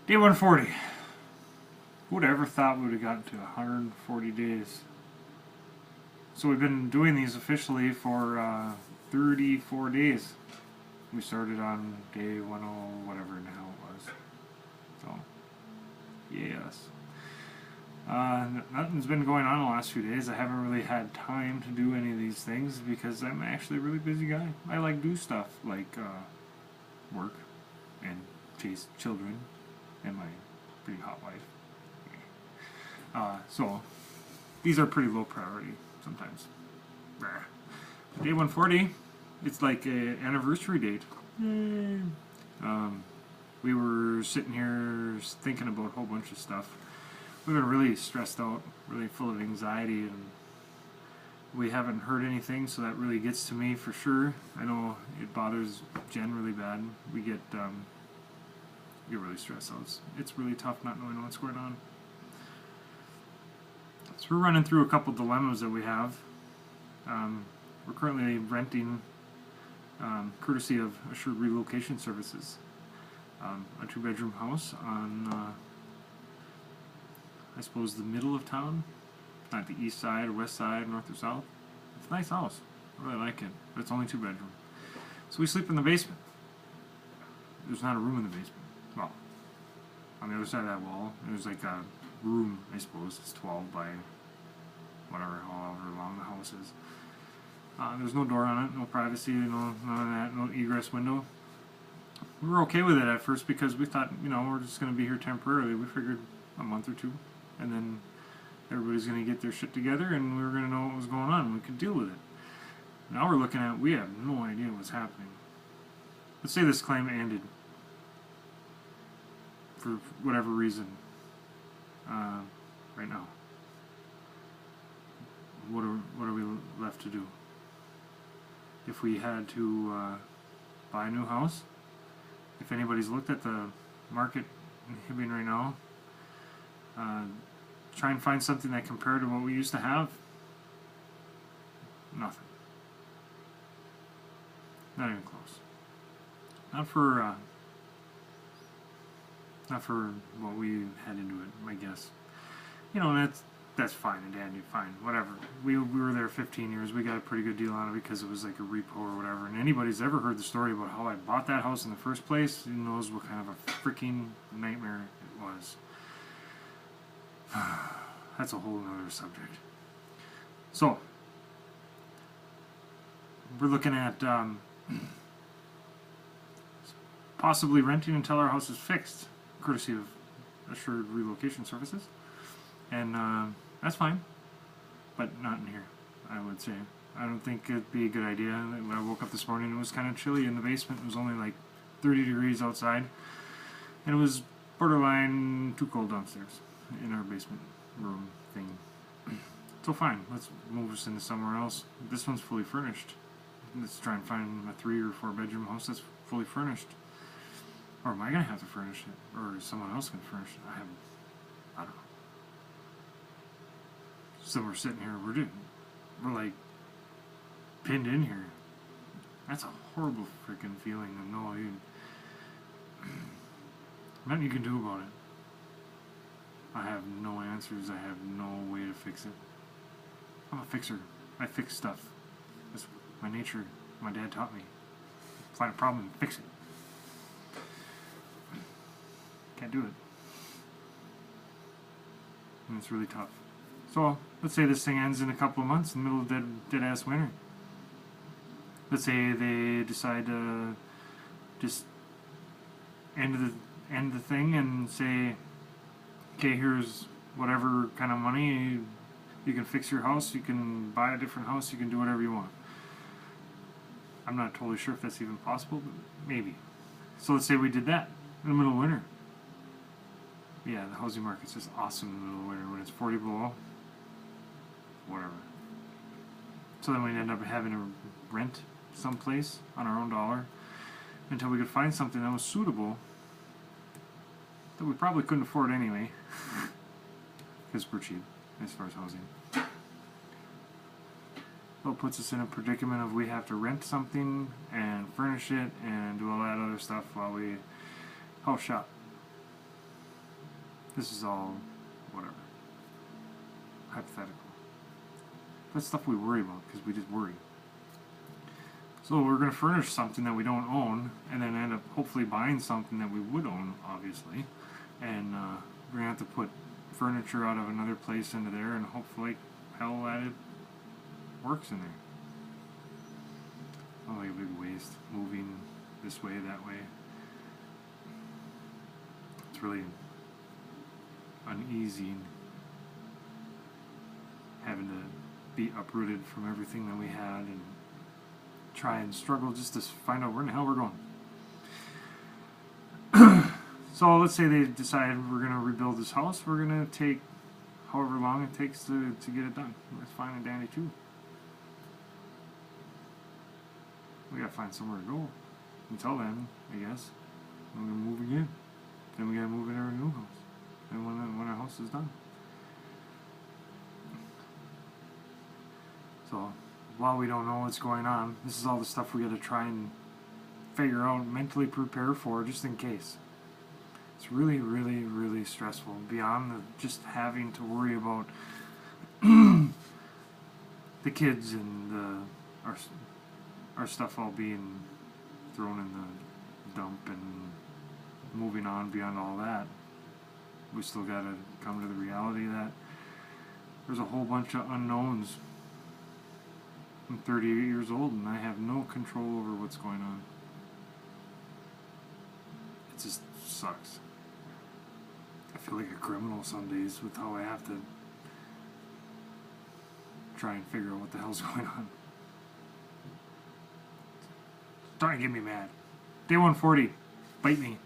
Day 140. Who would have ever thought we would have gotten to 140 days? So we've been doing these officially for 34 days. We started on day 10, whatever now it was. So, yes. Nothing's been going on the last few days. I haven't really had time to do any of these things because I'm actually a really busy guy. I like do stuff like work and chase children and my pretty hot wife. So these are pretty low priority sometimes. Day 140, it's like an anniversary date. We were sitting here thinking about a whole bunch of stuff. We've been really stressed out, really full of anxiety, and we haven't heard anything, so that really gets to me for sure. I know it bothers Jen really bad. We get really stressed out. It's really tough not knowing what's going on. So we're running through a couple dilemmas that we have. We're currently renting, courtesy of Assured Relocation Services, a 2-bedroom house on, I suppose, the middle of town, not the east side or west side, north or south. It's a nice house. I really like it, but it's only 2-bedroom. So we sleep in the basement. There's not a room in the basement. Well, on the other side of that wall, there's like a room, I suppose. It's 12 by whatever, however long the house is. There's no door on it, no privacy, none of that, no egress window. We were okay with it at first because we thought, we're just going to be here temporarily. We figured a month or two, and then everybody's going to get their shit together, and we were going to know what was going on, and we could deal with it. Now we're looking at, we have no idea what's happening. Let's say this claim ended for whatever reason right now. What are we left to do? If we had to buy a new house, if anybody's looked at the market in Hibbing right now, try and find something that compared to what we used to have. Nothing. Not even close. Not for what we had into it, I guess. That's fine and dandy, fine, whatever. We were there 15 years. We got a pretty good deal on it because it was like a repo or whatever. And anybody's ever heard the story about how I bought that house in the first place, who knows what kind of a freaking nightmare it was. That's a whole other subject. So, we're looking at possibly renting until our house is fixed, courtesy of Assured Relocation Services. And that's fine, but not in here, I would say. I don't think it'd be a good idea. When I woke up this morning, it was kind of chilly in the basement. It was only like 30 degrees outside, and it was borderline too cold downstairs in our basement room thing. So fine, let's move us into somewhere else. This one's fully furnished. Let's try and find a 3 or 4 bedroom house that's fully furnished. Or am I going to have to furnish it? Or is someone else going to furnish it? I don't know. So we're sitting here, we're like pinned in here. That's a horrible freaking feeling of nothing you can do about it. I have no answers. I have no way to fix it. I'm a fixer. I fix stuff. That's my nature. My dad taught me. Find a problem and fix it. Can't do it. And it's really tough. So, let's say this thing ends in a couple of months in the middle of dead-ass winter. Let's say they decide to just end the thing and say, okay, here's whatever kind of money, you can fix your house, you can buy a different house, you can do whatever you want. I'm not totally sure if that's even possible, but maybe. So let's say we did that in the middle of winter. Yeah, the housing market's just awesome in the middle of winter when it's 40 below. Whatever. So then we'd end up having to rent someplace on our own dollar until we could find something that was suitable that we probably couldn't afford anyway because we're cheap as far as housing. So it puts us in a predicament of we have to rent something and furnish it and do all that other stuff while we house shop. This is all whatever, hypothetical. That's stuff we worry about because we just worry. So we're going to furnish something that we don't own, and then end up hopefully buying something that we would own, obviously. And we're going to have to put furniture out of another place into there, and hopefully, hell, that it works in there. Not like a big waste, moving this way, that way. It's really uneasy having to be uprooted from everything that we had and try and struggle just to find out where in the hell we're going. So let's say they decide we're going to rebuild this house. We're going to take however long it takes to get it done. That's fine and dandy too. We got to find somewhere to go. Until then, I guess, we're going to move again. Then we got to move into our new house. And when our house is done. So, while we don't know what's going on, this is all the stuff we got to try and figure out, mentally prepare for, just in case. It's really, really, really stressful. Beyond just having to worry about the kids and our stuff all being thrown in the dump and moving on beyond all that. We still got to come to the reality that there's a whole bunch of unknowns. I'm 38 years old and I have no control over what's going on. It just sucks. I feel like a criminal some days with how I have to try and figure out what the hell's going on. It's starting to get me mad. Day 140. Bite me.